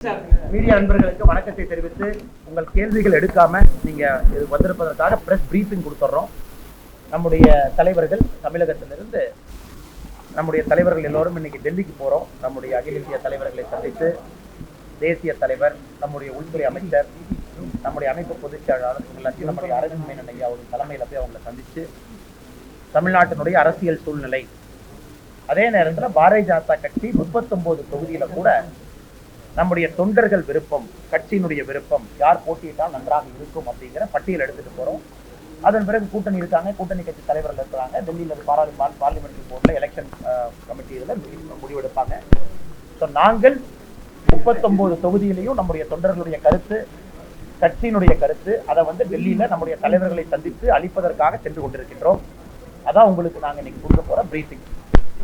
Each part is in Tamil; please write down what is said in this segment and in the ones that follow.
மீடியா நண்பர்களுக்கு வணக்கத்தை தெரிவித்து உங்கள் கேள்விகள் எடுக்காம நீங்க வந்திருப்பதற்காக பிரஸ் பிரீஃபிங் கொடுத்துட்றோம். நம்முடைய தலைவர்கள் தமிழகத்திலிருந்து நம்முடைய தலைவர்கள் எல்லோரும் இன்னைக்கு டெல்லிக்கு போறோம். நம்முடைய அகில இந்திய தலைவர்களை சந்தித்து தேசிய தலைவர், நம்முடைய உள்துறை அமைச்சர், நம்முடைய அமைப்பு பொதுச் செயலாளர் எல்லாத்தையும் நம்முடைய அரவிந்த் மேனன் ஐயா அவர்கள் தலைமையில போய் அவங்களை சந்திச்சு தமிழ்நாட்டினுடைய அரசியல் சூழ்நிலை, அதே நேரத்தில் பாரதிய ஜனதா கட்சி 39 தொகுதியில கூட நம்முடைய தொண்டர்கள் விருப்பம், கட்சியினுடைய விருப்பம், யார் போட்டியிட்டால் நன்றாக இருக்கும் அப்படிங்கிற பட்டியல் எடுத்துட்டு போறோம். அதன் பிறகு கூட்டணி இருக்காங்க, கூட்டணி கட்சி தலைவர்கள் இருக்கிறாங்க. டெல்லியில் பார்லிமெண்ட் போர்டில் எலெக்ஷன் கமிட்டி இதில் முடிவெடுப்பாங்க. ஸோ நாங்கள் 39 தொகுதியிலையும் நம்முடைய தொண்டர்களுடைய கருத்து, கட்சியினுடைய கருத்து, அதை டெல்லியில நம்முடைய தலைவர்களை சந்தித்து அளிப்பதற்காக சென்று கொண்டிருக்கின்றோம். அதான் உங்களுக்கு நாங்கள் இன்னைக்கு கொடுக்க போற பிரீஃபிங்.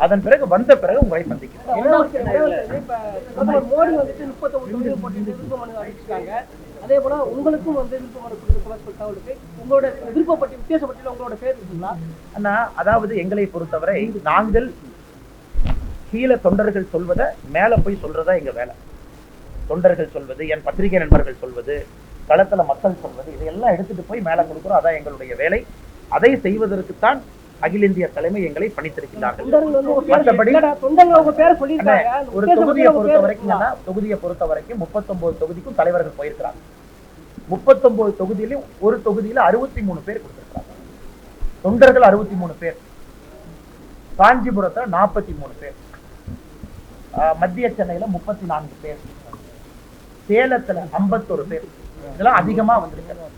அதன் பிறகு வந்த பிறகு உங்களை சந்திக்கிறோம். அதே போல உங்களுக்கும் உங்களோட விருப்பப்பட்டு வித்தியாசப்பட்டு உங்களோட பேர் இருக்குங்களா? அண்ணா, அதாவது எங்களை பொறுத்தவரை நாங்கள் கீழே தொண்டர்கள் சொல்வதை மேல போய் சொல்றதா எங்க வேலை. தொண்டர்கள் சொல்வது, என் பத்திரிகை நண்பர்கள் சொல்வது, களத்துல மக்கள் சொல்வது, இதையெல்லாம் எடுத்துட்டு போய் மேல கொடுக்குறோம். அதான் எங்களுடைய வேலை. அதை செய்வதற்குத்தான் அகில இந்திய தலைமை எங்களை பணித்திருக்கிறார்கள். ஒரு தொகுதியை பொறுத்த வரைக்கும் தொகுதியை பொறுத்த வரைக்கும் 39 தொகுதிக்கும் தலைவர்கள் போயிருக்கிறாங்க. 39 தொகுதியிலும் ஒரு தொகுதியில 63 பேர் கொடுத்திருக்கிறாங்க. தொண்டர்கள் 63 பேர், காஞ்சிபுரத்துல 43 பேர், மத்திய சென்னையில 34 பேர், சேலத்துல 51 பேர். இதெல்லாம் அதிகமா வந்திருக்கிறது.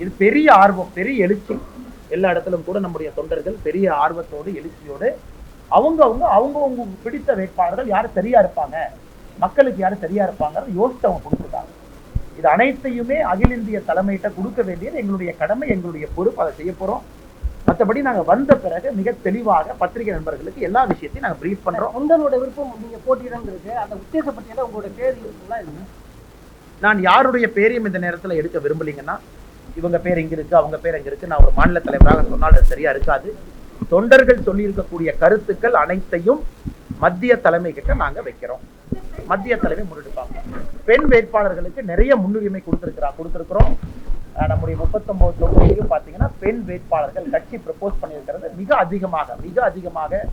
இது பெரிய ஆர்வம், பெரிய எழுச்சி. எல்லா இடத்திலும் கூட நம்முடைய தொண்டர்கள் பெரிய ஆர்வத்தோடு எழுச்சியோடு அவங்க பிடித்த வேட்பாளர்கள் யாரு சரியா இருப்பாங்க, மக்களுக்கு யாரு சரியா இருப்பாங்க யோசிச்சு அவங்க கொடுத்துருக்காங்க. இது அனைத்தையுமே அகில இந்திய தலைமையிட்ட கொடுக்க வேண்டியது எங்களுடைய கடமை, எங்களுடைய பொறுப்பு. அதை செய்ய போறோம். மற்றபடி நாங்க வந்த பிறகு மிக தெளிவாக பத்திரிகை நண்பர்களுக்கு எல்லா விஷயத்தையும் நாங்க பிரீஃப் பண்றோம். உங்களோட விருப்பம் நீங்க போட்டியிடங்கிறது அந்த உத்தேச பட்டியல உங்களோட பேர் இருக்குங்களா? நான் யாருடைய பேரையும் இந்த நேரத்தில் எடுக்க விரும்பலீங்கன்னா, இவங்க பேர் இங்க இருக்கு, அவங்க பேர் எங்க இருக்கு, நான் ஒரு மாநில தலைவராக சொன்னால் அது சரியா இருக்காது. தொண்டர்கள் சொல்லி இருக்கக்கூடிய கருத்துக்கள் அனைத்தையும் மத்திய தலைமை கிட்ட நாங்க வைக்கிறோம். மத்திய தலைமை முன்னெடுப்பாங்க. பெண் வேட்பாளர்களுக்கு நிறைய முன்னுரிமை கொடுத்திருக்கிறோம். நம்முடைய 39 தொகுதியிலும் பாத்தீங்கன்னா பெண் வேட்பாளர்கள் கட்சி ப்ரப்போஸ் பண்ணியிருக்கிறது மிக அதிகமாக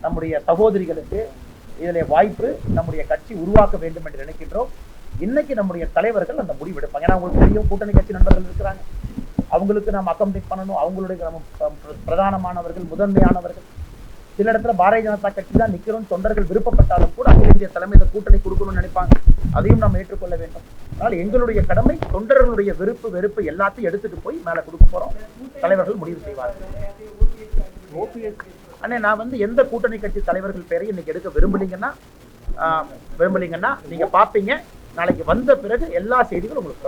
நம்முடைய சகோதரிகளுக்கு இதிலே வாய்ப்பு நம்முடைய கட்சி உருவாக்க வேண்டும் என்று நினைக்கின்றோம். இன்னைக்கு நம்முடைய தலைவர்கள் அந்த முடிவு எடுப்பாங்க. ஏன்னா அவங்களுக்கு தெரியும் கூட்டணி கட்சி நண்பர்கள் இருக்கிறாங்க, அவங்களுக்கு நம்ம அக்கமடேட் பண்ணணும். அவங்களுடைய பிரதானமானவர்கள், முதன்மையானவர்கள். சில இடத்துல பாரதிய ஜனதா கட்சி தான் நிக்கிறோம், தொண்டர்கள் விருப்பப்பட்டாலும் கூட அகில இந்திய தலைமையில கூட்டணி கொடுக்கணும்னு நினைப்பாங்க. அதையும் நாம் ஏற்றுக்கொள்ள வேண்டும். அதனால் எங்களுடைய கடமை தொண்டர்களுடைய வெறுப்பு எல்லாத்தையும் எடுத்துட்டு போய் மேல கொடுக்க போறோம். தலைவர்கள் முடிவு செய்வார்கள். அண்ணே, நான் எந்த கூட்டணி கட்சி தலைவர்கள் பேரையும் இன்னைக்கு எடுக்க விரும்பலீங்கன்னா நீங்க பாப்பீங்க. நாளைக்கு வந்த பிறகு எல்லா செய்திகளும் உங்களுக்கு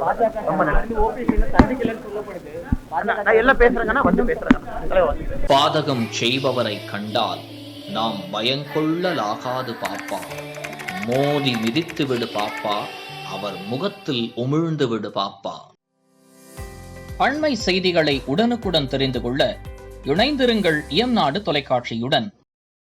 பாதகம் செய்பவரை கண்டால் நாம் பயங்கொள்ளலாகாது பாப்பா. மோதி மிதித்து விடு பாப்பா, அவர் முகத்தில் உமிழ்ந்து விடு பாப்பா. அண்மை செய்திகளை உடனுக்குடன் தெரிந்து கொள்ள இணைந்திருங்கள் இயம்நாடு தொலைக்காட்சியுடன்.